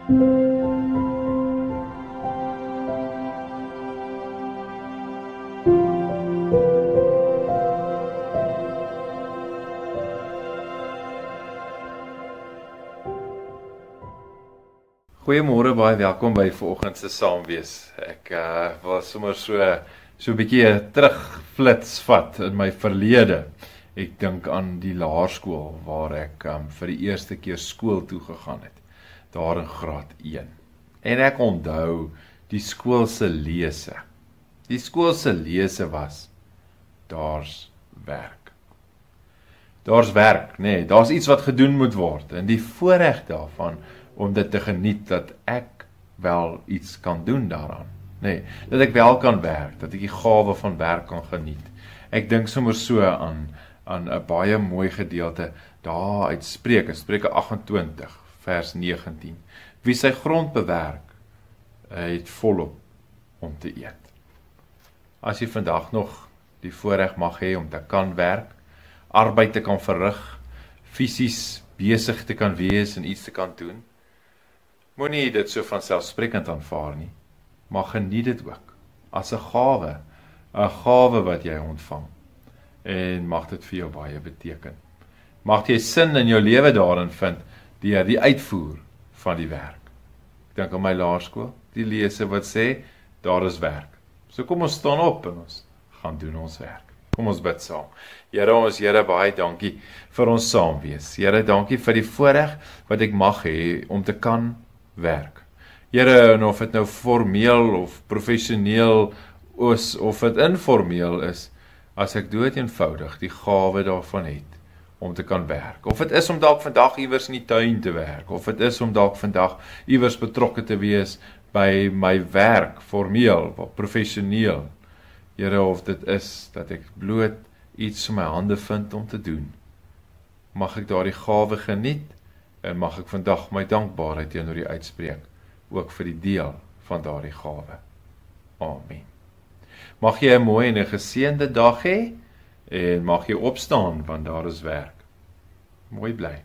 Goeiemôre, baie welkom by vanoggend se Saamwees. Ek wil sommer so 'n bietjie terugflits vat in my verlede. Ek dink aan die laerskool waar ek vir die eerste keer skool toe gegaan het, daar in graad 1. En ek onthou die skool se lese. Die skool se lese was: daar's werk. Daar's werk, nee, daar's iets wat gedoen moet word. En die voorreg daarvan om dit te geniet, dat ek wel iets kan doen daaraan. Nee, dat ek wel kan werk, dat ek die gawe van werk kan geniet. Ek dink sommer so aan 'n baie mooi gedeelte daar uit Spreuke 28 vers 19. Wie sy grond bewerk, het volop om te eet. As jy vandag nog die voorreg mag hê om te kan werk, arbeid te kan verrig, fisies besig te kan wees en iets te kan doen, moenie dit so vanselfsprekend aanvaar nie, maar geniet dit ook as 'n gawe wat jy ontvang, en mag dit vir jou baie beteken. Mag jy sin in jou lewe daarin vind, deur die uitvoer van die werk. Ek dink aan my laerskool, die lese wat sê, daar is werk. So kom ons staan op en ons gaan doen ons werk. Kom ons bid saam. Here, baie dankie vir ons saamwees. Here, dankie vir die voorreg wat ek mag hê om te kan werk. Here, en of dit nou formeel of professioneel is, of dit informeel is, as ek dood eenvoudig die gawe daarvan het om te kan werk. Of dit is om dalk vandag iewers in die tuin te werk, of dit is om dalk vandag iewers betrokke te wees by my werk, formeel of professioneel. Here, of dit is dat ek bloot iets in my hande vind om te doen, mag ek daardie gawe geniet, en mag ek vandag my dankbaarheid teenoor U uitspreek, ook vir die deel van daardie gawe. Amen. Mag jy 'n mooi en 'n geseënde dag hê, en mag jy opstaan, want daar is werk. Mooi bly.